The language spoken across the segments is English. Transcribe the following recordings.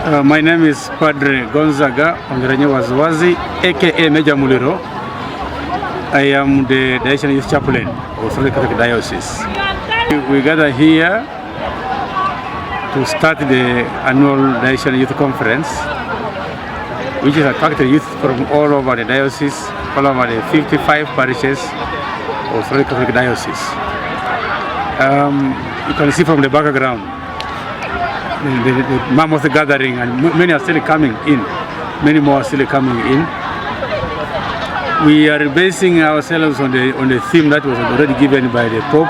My name is Padre Gonzaga Ongereny Waziwazi, aka Major Muliro. I am the Diocese Youth Chaplain of Soroti Catholic Diocese. We gather here to start the annual Diocese Youth Conference, which is attracted youth from all over the diocese, all over the 55 parishes of Soroti Catholic Diocese. You can see from the background the mammoth gathering, and many are still coming in. Many more are still coming in. We are basing ourselves on the theme that was already given by the Pope,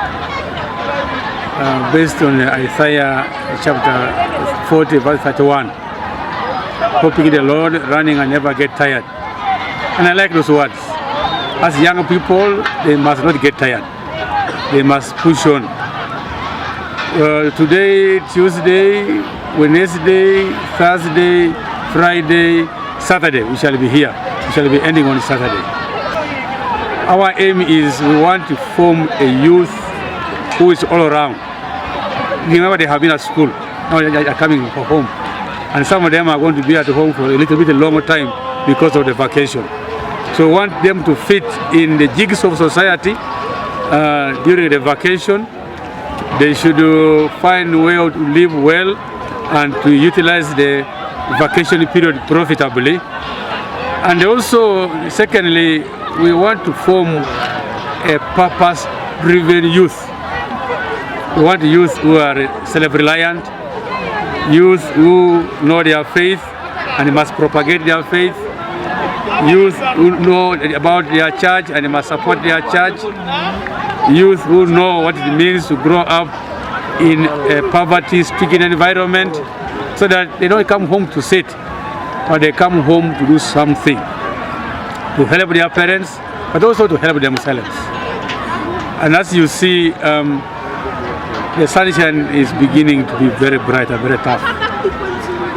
based on Isaiah chapter 40, verse 31. Hoping the Lord, running and never get tired. And I like those words. As young people, they must not get tired. They must push on. Today, Tuesday, Wednesday, Thursday, Friday, Saturday, we shall be here. We shall be ending on Saturday. Our aim is we want to form a youth who is all around. Remember, they have been at school. Now they are coming home. And some of them are going to be at home for a little bit longer time because of the vacation. So we want them to fit in the jigs of society during the vacation. They should find a way to live well and to utilize the vacation period profitably. And also, secondly, we want to form a purpose-driven youth. We want youth who are self-reliant, youth who know their faith and must propagate their faith, youth who know about their church and must support their church, youth who know what it means to grow up in a poverty-stricken environment, so that they don't come home to sit, but they come home to do something, to help their parents, but also to help themselves. And as you see, the sunshine is beginning to be very bright and very tough.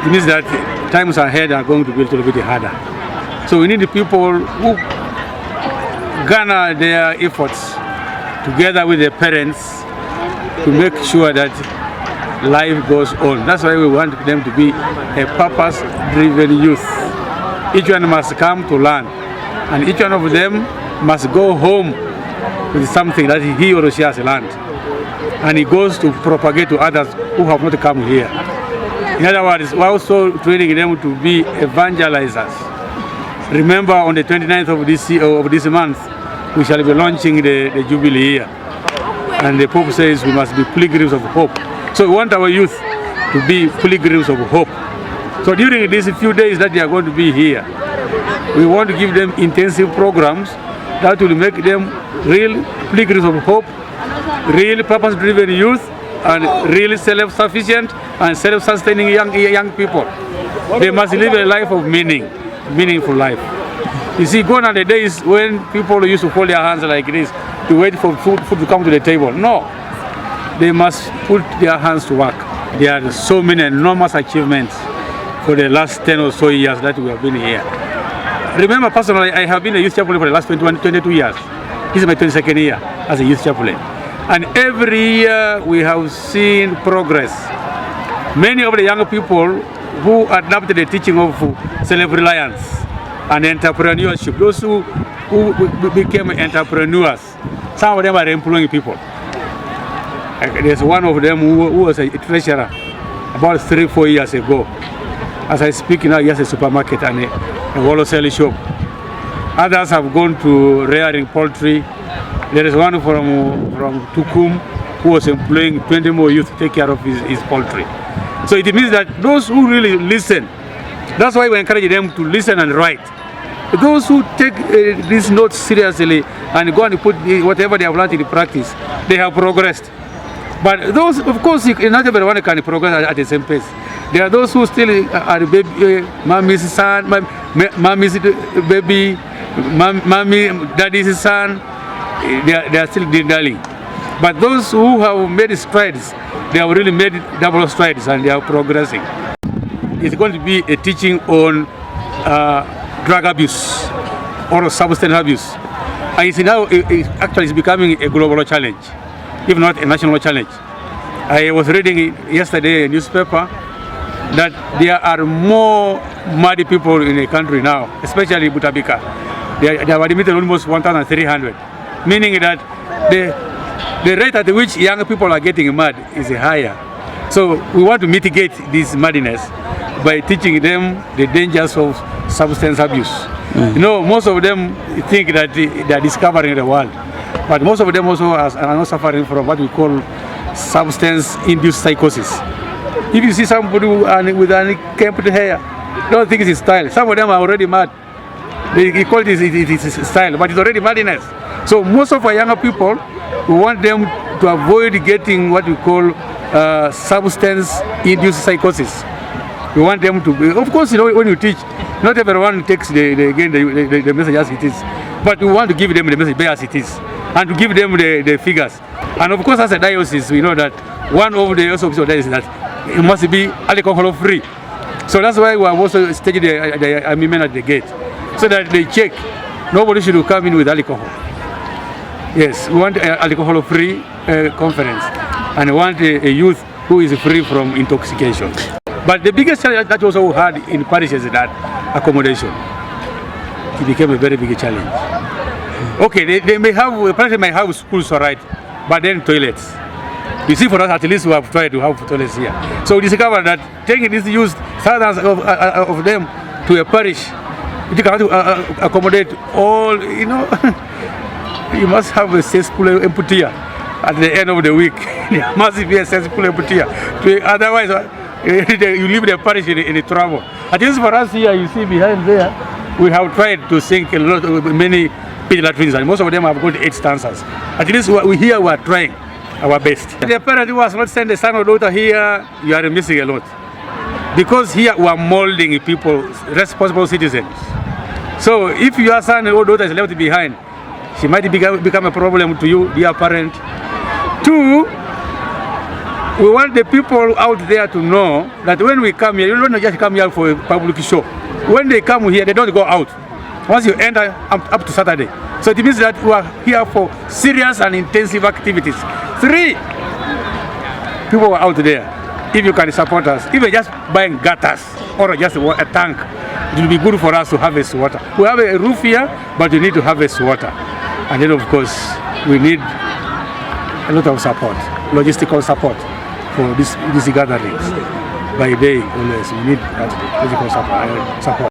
It means that times ahead are going to be a little bit harder. So we need the people who garner their efforts together with their parents to make sure that life goes on. That's why we want them to be a purpose-driven youth. Each one must come to learn, and each one of them must go home with something that he or she has learned, and he goes to propagate to others who have not come here. In other words, we're also training them to be evangelizers. Remember, on the 29th of this month, we shall be launching the Jubilee year. And the Pope says we must be pilgrims of hope. So we want our youth to be pilgrims of hope. So during these few days that they are going to be here, we want to give them intensive programs that will make them real pilgrims of hope, real purpose-driven youth, and really self-sufficient and self-sustaining young people. They must live a life of meaningful life. You see, gone are the days when people used to hold their hands like this to wait for food to come to the table. No, they must put their hands to work. There are so many enormous achievements for the last 10 or so years that we have been here. Remember, personally, I have been a youth chaplain for the last 22 years. This is my 22nd year as a youth chaplain. And every year we have seen progress. Many of the young people who adopted the teaching of self-reliance and entrepreneurship, those who became entrepreneurs, some of them are employing people. There's one of them who was a treasurer about 3-4 years ago. As I speak now, he has a supermarket and a wholesale shop. Others have gone to rearing poultry. There is one from Tukum who was employing 20 more youth to take care of his poultry. So it means that those who really listen, that's why we encourage them to listen and write. Those who take these notes seriously and go and put whatever they have learned in practice, they have progressed. But those, of course, not everyone can progress at the same pace. There are those who still are mommy's son, mommy's baby, mommy, daddy's son. They are still darling. But those who have made strides, they have really made double strides and they are progressing. It's going to be a teaching on drug abuse or substance abuse. And it's now actually becoming a global challenge, if not a national challenge. I was reading yesterday a newspaper that there are more muddy people in the country now, especially Butabika. They have admitted almost 1,300, meaning that the rate at which young people are getting mad is higher. So we want to mitigate this madness by teaching them the dangers of substance abuse. You know, most of them think that they are discovering the world, but most of them also are not suffering from what we call substance-induced psychosis. If you see somebody with an unkempt hair, don't think it's style. Some of them are already mad. They call it style, but it's already madness. So most of our younger people, we want them to avoid getting what we call substance-induced psychosis. We want them to be, of course, you know, when you teach, not everyone takes the message as it is, but we want to give them the message as it is, and to give them the figures. And of course, as a diocese, we know that one of the also is that it must be alcohol-free. So that's why we have also staged the amendment at the gate, so that they check. Nobody should come in with alcohol. Yes, we want an alcohol-free conference, and we want a youth who is free from intoxication. But the biggest challenge that also we had in parishes is that accommodation. It became a very big challenge. Okay, they may have, parishes may have schools, all right, but then toilets. You see, for us, at least we have tried to have toilets here. So we discovered that taking this youth, thousands of them to a parish, you have to accommodate all, you know, you must have a cesspool empty here at the end of the week. There must be a cesspool empty here. Otherwise, you leave the parish in trouble. At least for us here, you see behind there, we have tried to sink many pit latrines, and most of them have got 8 stanzas. At least we are trying our best. The parent who has not sent a son or daughter here, you are missing a lot. Because here we are molding people, responsible citizens. So if your son or daughter is left behind, she might become a problem to you, dear parent. 2, we want the people out there to know that when we come here, you don't just come here for a public show. When they come here, they don't go out. Once you enter, up to Saturday. So it means that we are here for serious and intensive activities. 3, people are out there. If you can support us, even just buying gutters or just a tank, it will be good for us to harvest water. We have a roof here, but we need to harvest water. And then, of course, we need a lot of support, logistical support for these gatherings. By day, always, we need that logistical support.